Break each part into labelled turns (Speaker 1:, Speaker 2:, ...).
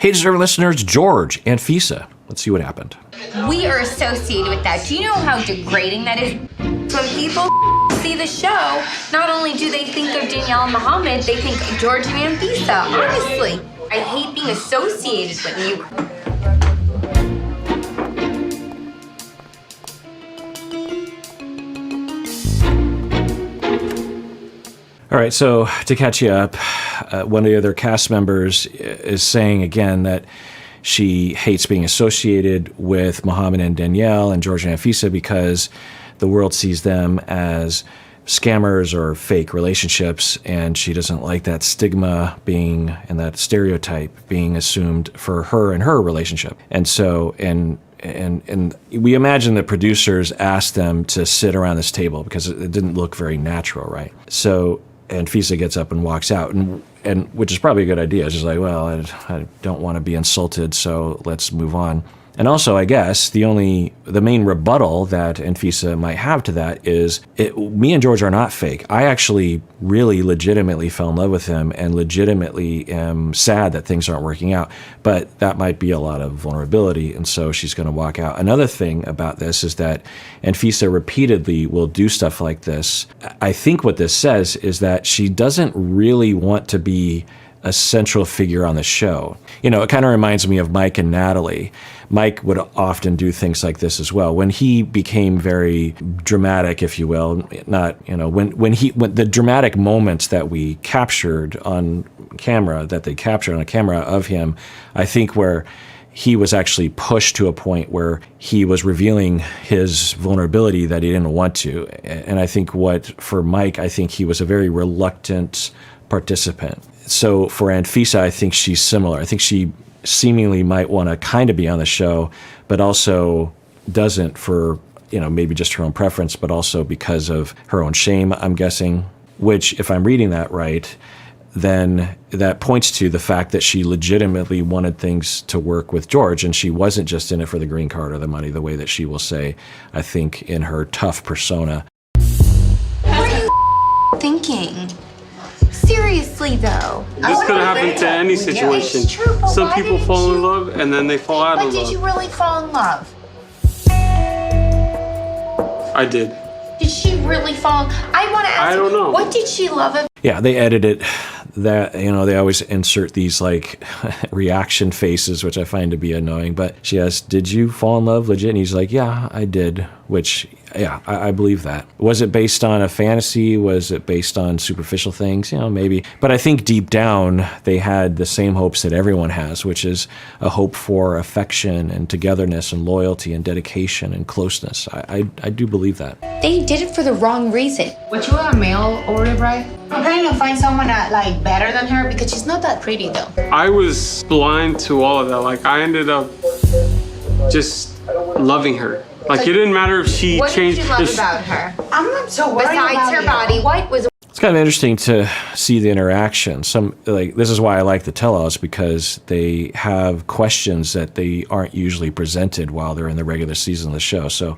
Speaker 1: Hey, deserving listeners, Jorge and Anfisa. Let's see what happened.
Speaker 2: We are associated with that. Do you know how degrading that is? When people see the show, not only do they think of Danielle and Muhammad, they think Jorge and Anfisa, honestly. I hate being associated with you.
Speaker 1: All right, so to catch you up, one of the other cast members is saying again that she hates being associated with Muhammad and Danielle and Jorge and Anfisa because the world sees them as scammers or fake relationships, and she doesn't like that stigma being and that stereotype being assumed for her and her relationship. And so, and we imagine the producers asked them to sit around this table because it didn't look very natural, right? So Anfisa gets up and walks out, and which is probably a good idea. It's just like, well, I don't want to be insulted, so let's move on. And also, I guess, the main rebuttal that Anfisa might have to that is, me and George are not fake. I actually really legitimately fell in love with him and legitimately am sad that things aren't working out. But that might be a lot of vulnerability, and so she's going to walk out. Another thing about this is that Anfisa repeatedly will do stuff like this. I think what this says is that she doesn't really want to be a central figure on the show. You know, it kind of reminds me of Mike and Natalie. Mike would often do things like this as well. When he became very dramatic, if you will, not, you know, when the dramatic moments that we captured on camera, that they captured on a camera of him, I think where he was actually pushed to a point where he was revealing his vulnerability that he didn't want to. And I think for Mike, I think he was a very reluctant participant. So for Anfisa, I think she's similar. I think she seemingly might want to kind of be on the show, but also doesn't for, you know, maybe just her own preference, but also because of her own shame, I'm guessing, which, if I'm reading that right, then that points to the fact that she legitimately wanted things to work with George, and she wasn't just in it for the green card or the money, the way that she will say, I think, in her tough persona.
Speaker 2: What are you thinking? Seriously, though.
Speaker 3: This could happen to any situation.
Speaker 2: It's true, but
Speaker 3: some
Speaker 2: why
Speaker 3: people
Speaker 2: didn't
Speaker 3: fall
Speaker 2: you-
Speaker 3: in love and then they fall out
Speaker 2: But
Speaker 3: of love.
Speaker 2: did you really fall in love?
Speaker 3: I did.
Speaker 2: Did she really fall? I want to ask
Speaker 3: I don't
Speaker 2: you,
Speaker 3: know.
Speaker 2: what did she love about
Speaker 1: Yeah, they edit it. That, you know, they always insert these like reaction faces, which I find to be annoying. But she asks, did you fall in love legit? And he's like, yeah, I did. Which, yeah, I believe that. Was it based on a fantasy? Was it based on superficial things? You know, maybe. But I think deep down, they had the same hopes that everyone has, which is a hope for affection and togetherness and loyalty and dedication and closeness. I do believe that.
Speaker 2: They did it for the wrong reason.
Speaker 4: Would you want a male over bride? I'm trying to find someone that like better than her because she's not that pretty though.
Speaker 3: I was blind to all of that. Like, I ended up just loving her. Like, it didn't matter if she
Speaker 2: What
Speaker 3: changed.
Speaker 2: did you love about her?
Speaker 4: I'm not so worried
Speaker 2: Besides
Speaker 4: about
Speaker 2: her
Speaker 4: you.
Speaker 2: body, what was
Speaker 1: It's kind of interesting to see the interaction. This is why I like the tell-alls, because they have questions that they aren't usually presented while they're in the regular season of the show. So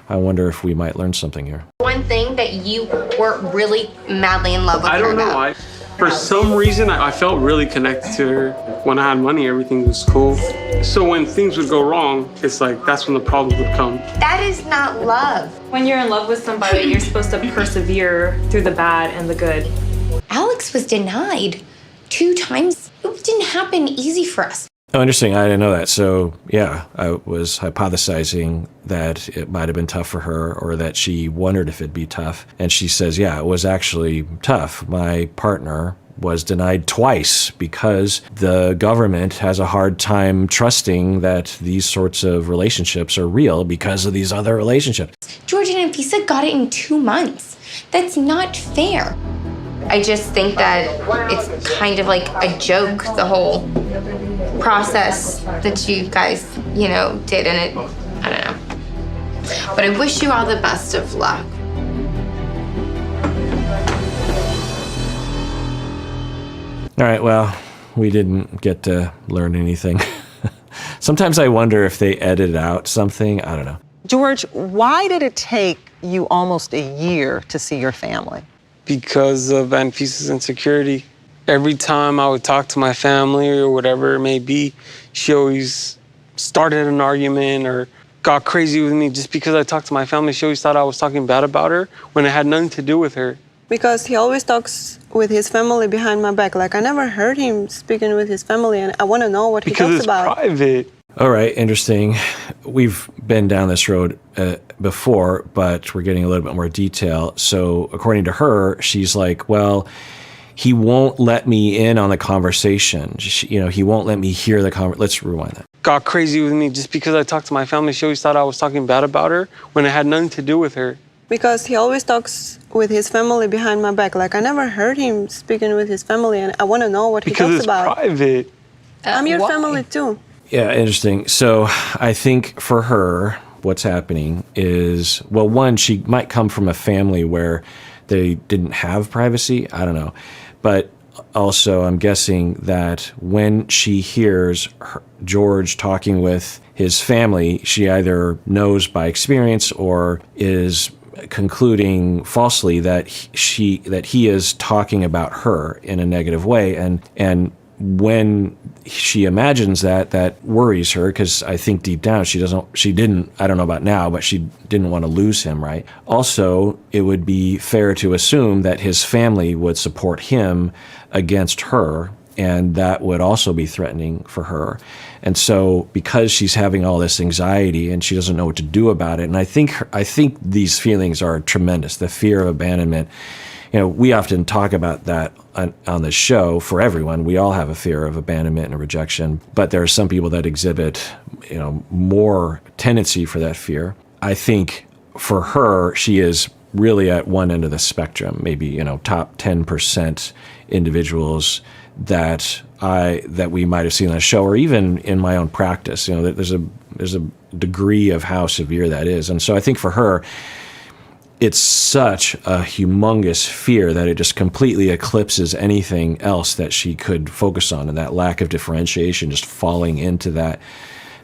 Speaker 1: I wonder if we might learn something here.
Speaker 2: one thing that you were really madly in love with
Speaker 3: I
Speaker 2: her
Speaker 3: don't know.
Speaker 2: about?
Speaker 3: For some reason, I felt really connected to her. When I had money, everything was cool. So when things would go wrong, it's like that's when the problems would come.
Speaker 2: That is not love.
Speaker 5: When you're in love with somebody, you're supposed to persevere through the bad and the good.
Speaker 2: Alex was denied 2 times. It didn't happen easy for us.
Speaker 1: Oh, interesting. I didn't know that. So, yeah, I was hypothesizing that it might have been tough for her, or that she wondered if it'd be tough. And she says, yeah, it was actually tough. My partner was denied twice because the government has a hard time trusting that these sorts of relationships are real because of these other relationships.
Speaker 2: Jorge and Anfisa got it in 2 months. That's not fair. I just think that it's kind of like a joke, the whole process that you guys, you know, did, and it, I don't know. But I wish you all the best of luck.
Speaker 1: All right, well, we didn't get to learn anything. Sometimes I wonder if they edited out something. I don't know.
Speaker 6: George, why did it take you almost a year to see your family?
Speaker 3: Because of Anfisa's insecurity. Every time I would talk to my family or whatever it may be, she always started an argument or got crazy with me just because I talked to my family. She always thought I was talking bad about her when it had nothing to do with her.
Speaker 7: Because he always talks with his family behind my back. Like, I never heard him speaking with his family, and I want to know what he talks about.
Speaker 3: Because it's private.
Speaker 1: All right, interesting. We've been down this road before, but we're getting a little bit more detail. So according to her, she's like, well, he won't let me in on the conversation. He won't let me hear the conversation. Let's rewind that.
Speaker 3: Got crazy with me just because I talked to my family. She always thought I was talking bad about her when it had nothing to do with her.
Speaker 7: Because he always talks with his family behind my back. Like, I never heard him speaking with his family, and I want to know what he talks about.
Speaker 3: Because it's private.
Speaker 7: I'm your family too.
Speaker 1: Yeah, interesting. So I think for her, what's happening is, well, one, she might come from a family where they didn't have privacy. I don't know. But also, I'm guessing that when she hears George talking with his family, she either knows by experience or is concluding falsely that he is talking about her in a negative way, and when she imagines that worries her, because I think deep down she didn't, I don't know about now, but she didn't want to lose him, right? Also, it would be fair to assume that his family would support him against her, and that would also be threatening for her. And so because she's having all this anxiety and she doesn't know what to do about it, and I think these feelings are tremendous, the fear of abandonment. We often talk about that on the show for everyone. We all have a fear of abandonment and rejection, but there are some people that exhibit, more tendency for that fear. I think for her, she is really at one end of the spectrum, maybe, top 10% individuals that we might have seen on the show, or even in my own practice. There's a degree of how severe that is. And so I think for her, it's such a humongous fear that it just completely eclipses anything else that she could focus on, and that lack of differentiation, just falling into that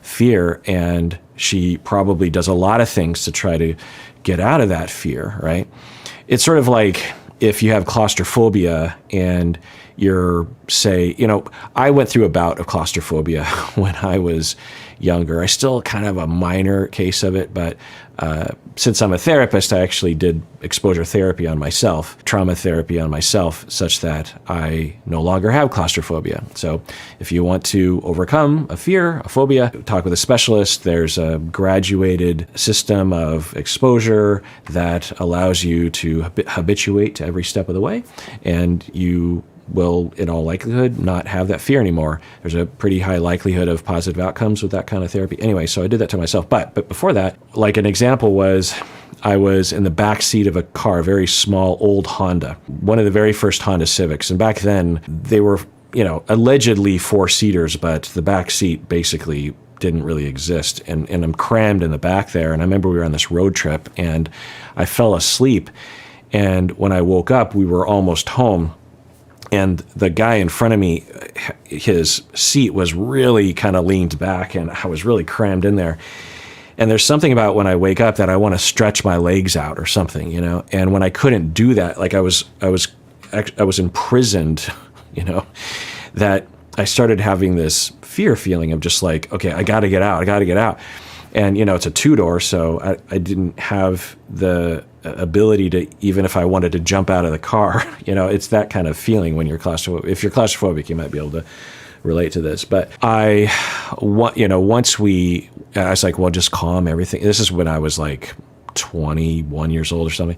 Speaker 1: fear. And she probably does a lot of things to try to get out of that fear, right? It's sort of like if you have claustrophobia and I went through a bout of claustrophobia when I was younger. I still kind of have a minor case of it, but since I'm a therapist, I actually did exposure therapy on myself, trauma therapy on myself, such that I no longer have claustrophobia. So if you want to overcome a fear, a phobia, talk with a specialist. There's a graduated system of exposure that allows you to habituate to every step of the way, and you will, in all likelihood, not have that fear anymore. There's a pretty high likelihood of positive outcomes with that kind of therapy. Anyway, so I did that to myself. But before that, like an example was, I was in the back seat of a car, a very small old Honda, one of the very first Honda Civics. And back then, they were, allegedly four-seaters, but the back seat basically didn't really exist. And I'm crammed in the back there. And I remember we were on this road trip, and I fell asleep. And when I woke up, we were almost home. And the guy in front of me, his seat was really kind of leaned back, and I was really crammed in there. And there's something about when I wake up that I want to stretch my legs out or something, And when I couldn't do that, like I was imprisoned, that I started having this fear feeling of just like, okay, I got to get out. And, it's a two-door, so I didn't have the ability to, even if I wanted to jump out of the car, it's that kind of feeling when you're claustrophobic. If you're claustrophobic, you might be able to relate to this. But I was like, well, just calm everything. This is when I was like 21 years old or something.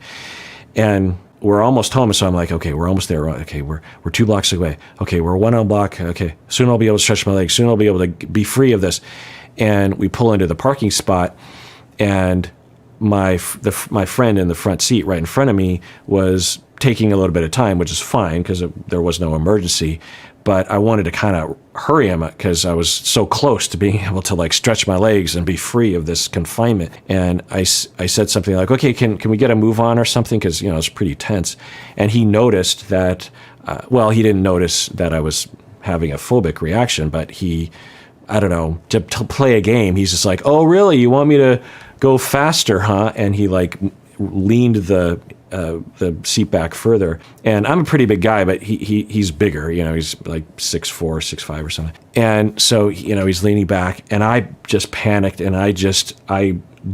Speaker 1: And we're almost home, so I'm like, okay, we're almost there. Okay, we're 2 blocks away. Okay, we're 1 block. Okay, soon I'll be able to stretch my legs. Soon I'll be able to be free of this. And we pull into the parking spot, and my friend in the front seat right in front of me was taking a little bit of time, which is fine because there was no emergency. But I wanted to kind of hurry him because I was so close to being able to like stretch my legs and be free of this confinement. And I said something like, okay, can we get a move on or something? Because, it's pretty tense. And he noticed that, he didn't notice that I was having a phobic reaction, but I don't know, to play a game, he's just like, oh, really? You want me to go faster, huh? And he like leaned the seat back further. And I'm a pretty big guy, but he's bigger. You know, he's like 6'4", 6'5" or something. And so, you know, he's leaning back, and I just panicked, and I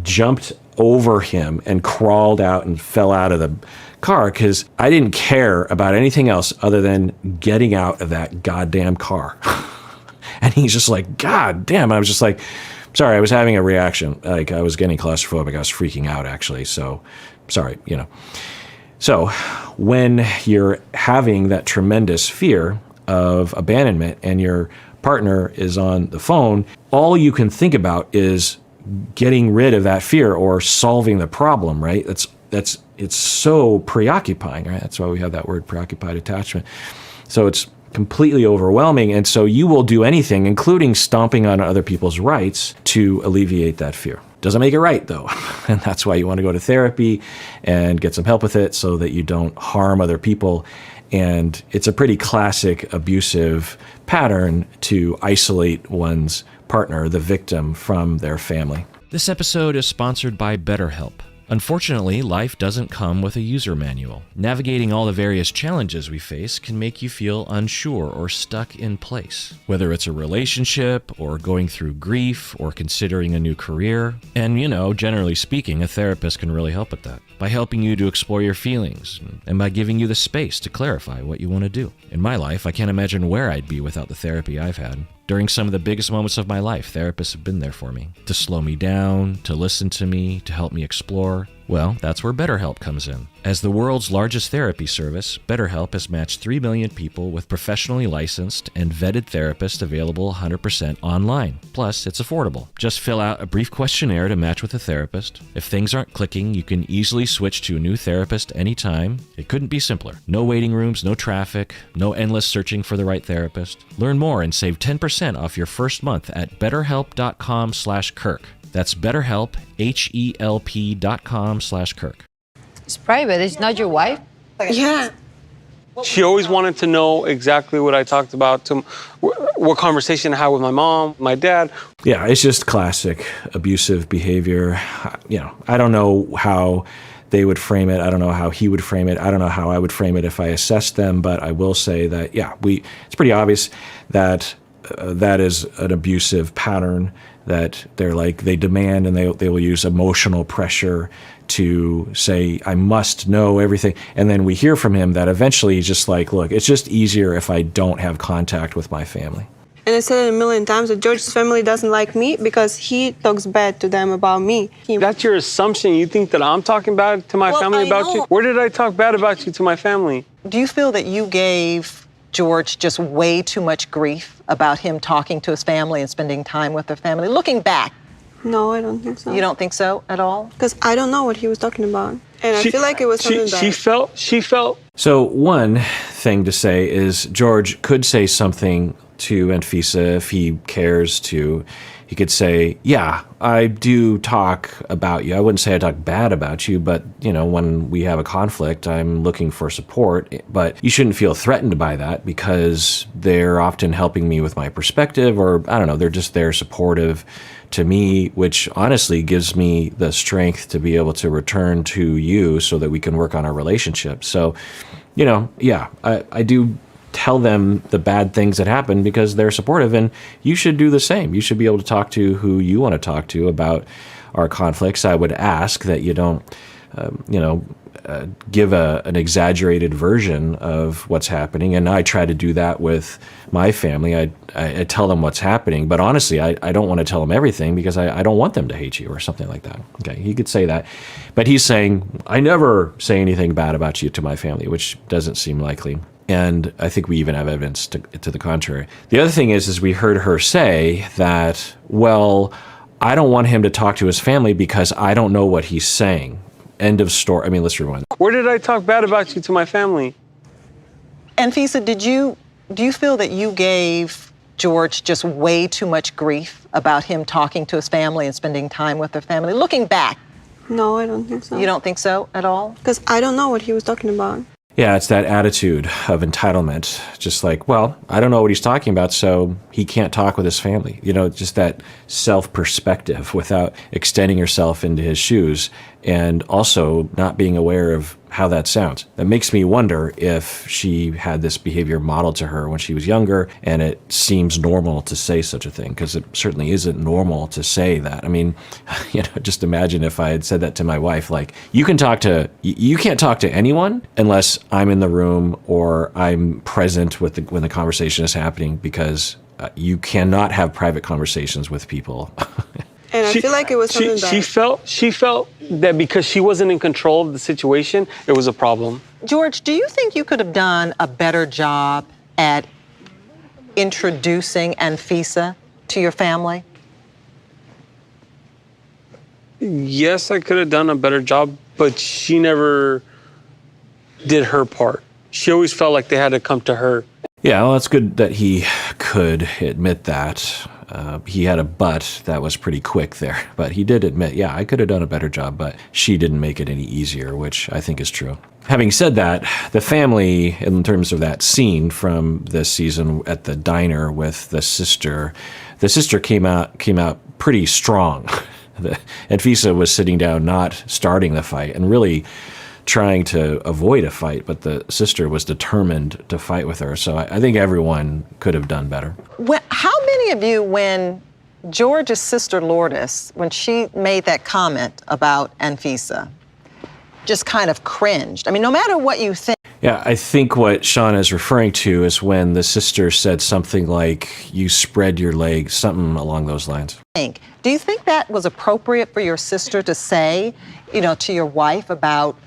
Speaker 1: jumped over him and crawled out and fell out of the car because I didn't care about anything else other than getting out of that goddamn car. And he's just like, God damn. And I was just like, sorry, I was having a reaction. Like, I was getting claustrophobic. I was freaking out, actually. So, sorry, you know. So, when you're having that tremendous fear of abandonment and your partner is on the phone, all you can think about is getting rid of that fear or solving the problem, right? It's so preoccupying, right? That's why we have that word, preoccupied attachment. So it's completely overwhelming, and so you will do anything, including stomping on other people's rights, to alleviate that fear. Doesn't make it right, though, and that's why you want to go to therapy and get some help with it so that you don't harm other people. And it's a pretty classic abusive pattern to isolate one's partner, the victim, from their family.
Speaker 8: This episode is sponsored by BetterHelp. Unfortunately, life doesn't come with a user manual. Navigating all the various challenges we face can make you feel unsure or stuck in place. Whether it's a relationship, or going through grief, or considering a new career. And, you know, generally speaking, a therapist can really help with that. By helping you to explore your feelings, and by giving you the space to clarify what you want to do. In my life, I can't imagine where I'd be without the therapy I've had. During some of the biggest moments of my life, therapists have been there for me. To slow me down, to listen to me, to help me explore. Well, that's where BetterHelp comes in. As the world's largest therapy service, BetterHelp has matched 3 million people with professionally licensed and vetted therapists available 100% online. Plus, it's affordable. Just fill out a brief questionnaire to match with a therapist. If things aren't clicking, you can easily switch to a new therapist anytime. It couldn't be simpler. No waiting rooms, no traffic, no endless searching for the right therapist. Learn more and save 10% off your first month at betterhelp.com/Kirk. That's BetterHelp, HELP.com/Kirk.
Speaker 9: It's private. It's not your wife.
Speaker 7: Yeah.
Speaker 3: She always wanted to know exactly what I talked about, what conversation I had with my mom, my dad.
Speaker 1: Yeah, it's just classic abusive behavior. You know, I don't know how they would frame it. I don't know how he would frame it. I don't know how I would frame it if I assessed them, but I will say that, yeah, it's pretty obvious that that is an abusive pattern, that they demand, and they will use emotional pressure to say, I must know everything. And then we hear from him that eventually he's just like, look, it's just easier if I don't have contact with my family.
Speaker 7: And I said it a million times that George's family doesn't like me because he talks bad to them about me.
Speaker 3: That's your assumption. You think that I'm talking bad to my family about you? Where did I talk bad about you to my family?
Speaker 6: Do you feel that you gave George just way too much grief about him talking to his family and spending time with their family? Looking back.
Speaker 7: No, I don't think so.
Speaker 6: You don't think so at all?
Speaker 7: Because I don't know what he was talking about. And I feel like it was something
Speaker 3: she felt.
Speaker 1: So one thing to say is George could say something to Anfisa if he cares to. He could say, yeah, I do talk about you. I wouldn't say I talk bad about you, but, you know, when we have a conflict, I'm looking for support. But you shouldn't feel threatened by that because they're often helping me with my perspective, or, I don't know, they're supportive to me, which honestly gives me the strength to be able to return to you so that we can work on our relationship. So, you know, yeah, I do tell them the bad things that happen because they're supportive, and you should do the same. You should be able to talk to who you want to talk to about our conflicts. I would ask that you don't, give an exaggerated version of what's happening, and I try to do that with my family. I tell them what's happening, but honestly, I don't want to tell them everything because I don't want them to hate you or something like that. Okay, he could say that, but he's saying, I never say anything bad about you to my family, which doesn't seem likely. And I think we even have evidence to the contrary. The other thing is we heard her say that, well, I don't want him to talk to his family because I don't know what he's saying. End of story. I mean, let's rewind.
Speaker 3: Where did I talk bad about you to my family?
Speaker 6: Anfisa, do you feel that you gave George just way too much grief about him talking to his family and spending time with their family? Looking back.
Speaker 7: No, I don't think so.
Speaker 6: You don't think so at all?
Speaker 7: Because I don't know what he was talking about.
Speaker 1: Yeah, it's that attitude of entitlement. Just like, well, I don't know what he's talking about, so he can't talk with his family. You know, just that self-perspective without extending yourself into his shoes and also not being aware of how that sounds. That makes me wonder if she had this behavior modeled to her when she was younger and it seems normal to say such a thing, because it certainly isn't normal to say that. I mean, you know, just imagine if I had said that to my wife, like, you can't talk to anyone unless I'm in the room or I'm present with when the conversation is happening, because you cannot have private conversations with people.
Speaker 7: And I feel like it was something that...
Speaker 3: She felt that because she wasn't in control of the situation, it was a problem.
Speaker 6: George, do you think you could have done a better job at introducing Anfisa to your family?
Speaker 3: Yes, I could have done a better job, but she never did her part. She always felt like they had to come to her.
Speaker 1: Yeah, well, it's good that he could admit that. He had a but that was pretty quick there, but he did admit, yeah, I could have done a better job, but she didn't make it any easier, which I think is true. Having said that, the family, in terms of that scene from this season at the diner with the sister came out pretty strong. Anfisa was sitting down, not starting the fight, and really trying to avoid a fight, but the sister was determined to fight with her. So I think everyone could have done better.
Speaker 6: How many of you, when George's sister Lourdes, when she made that comment about Anfisa, just kind of cringed? I mean, no matter what you think.
Speaker 1: Yeah, I think what Sean is referring to is when the sister said something like, you spread your legs, something along those lines.
Speaker 6: Do you think that was appropriate for your sister to say, you know, to your wife about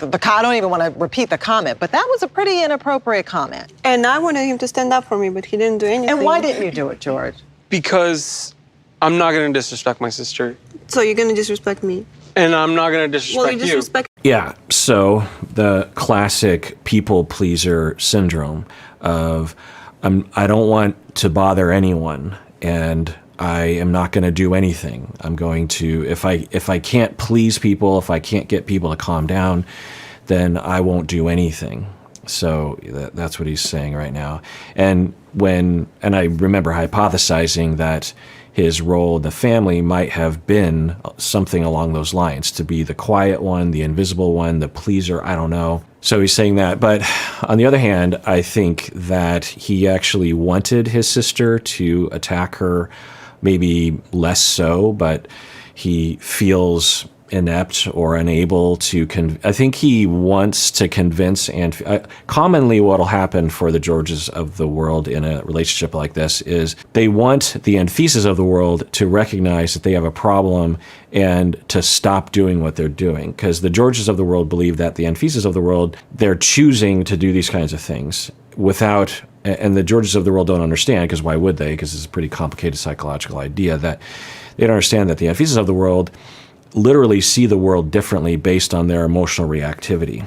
Speaker 6: I don't even want to repeat the comment, but that was a pretty inappropriate comment.
Speaker 7: And I wanted him to stand up for me, but he didn't do anything.
Speaker 6: And why didn't you do it, George?
Speaker 3: Because I'm not going to disrespect my sister.
Speaker 7: So you're going to disrespect me?
Speaker 3: And I'm not going to disrespect you.
Speaker 1: Yeah, so the classic people pleaser syndrome of I don't want to bother anyone, and I am not going to do anything. I'm going to, if I can't please people, if I can't get people to calm down, then I won't do anything. So that's what he's saying right now. And I remember hypothesizing that his role in the family might have been something along those lines, to be the quiet one, the invisible one, the pleaser, I don't know. So he's saying that. But on the other hand, I think that he actually wanted his sister to attack her, maybe less so, but he feels inept or unable to I think he wants to convince, and commonly what will happen for the Georges of the world in a relationship like this is they want the Anfisas of the world to recognize that they have a problem and to stop doing what they're doing, because the Georges of the world believe that the Anfisas of the world, they're choosing to do these kinds of things without, and the Georges of the world don't understand, because why would they? Because it's a pretty complicated psychological idea that they don't understand that the Anfisas of the world literally see the world differently based on their emotional reactivity.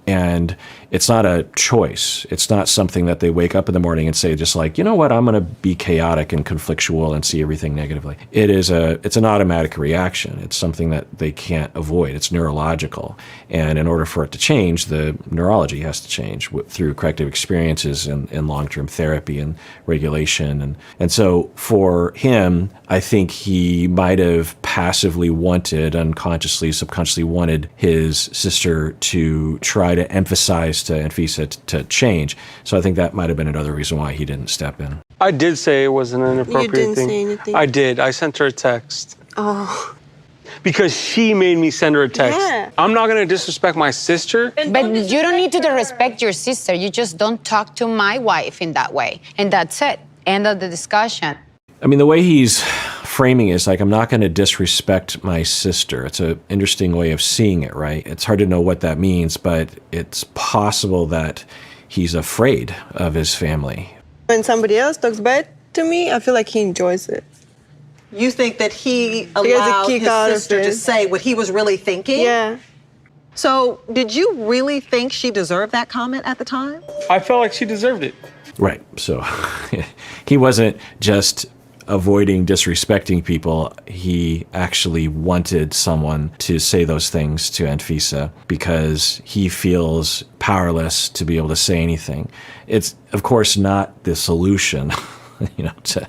Speaker 1: And it's not a choice. It's not something that they wake up in the morning and say, just like, you know what, I'm going to be chaotic and conflictual and see everything negatively. It's an automatic reaction. It's something that they can't avoid. It's neurological. And in order for it to change, the neurology has to change through corrective experiences and long-term therapy and regulation. And so for him, I think he might have passively wanted, unconsciously, subconsciously wanted his sister to try to emphasize to Anfisa to change. So I think that might have been another reason why he didn't step in.
Speaker 3: I did say it wasn't an inappropriate thing.
Speaker 7: You didn't say anything.
Speaker 3: I did. I sent her a text.
Speaker 7: Oh.
Speaker 3: Because she made me send her a text.
Speaker 7: Yeah.
Speaker 3: I'm not going to disrespect my sister.
Speaker 9: But you don't need to disrespect your sister. You just don't talk to my wife in that way. And that's it. End of the discussion.
Speaker 1: I mean, the way he's framing is like, I'm not going to disrespect my sister. It's an interesting way of seeing it, right? It's hard to know what that means, but it's possible that he's afraid of his family.
Speaker 7: When somebody else talks bad to me, I feel like he enjoys it.
Speaker 6: You think that he allowed his sister to say what he was really thinking?
Speaker 7: Yeah.
Speaker 6: So did you really think she deserved that comment at the time?
Speaker 3: I felt like she deserved it.
Speaker 1: Right. So he wasn't just avoiding disrespecting people, he actually wanted someone to say those things to Anfisa because he feels powerless to be able to say anything. It's, of course, not the solution. To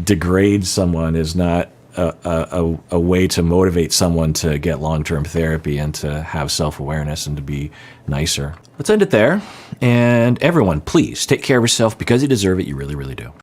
Speaker 1: degrade someone is not a way to motivate someone to get long-term therapy and to have self-awareness and to be nicer. Let's end it there. And everyone, please take care of yourself because you deserve it. You really, really do.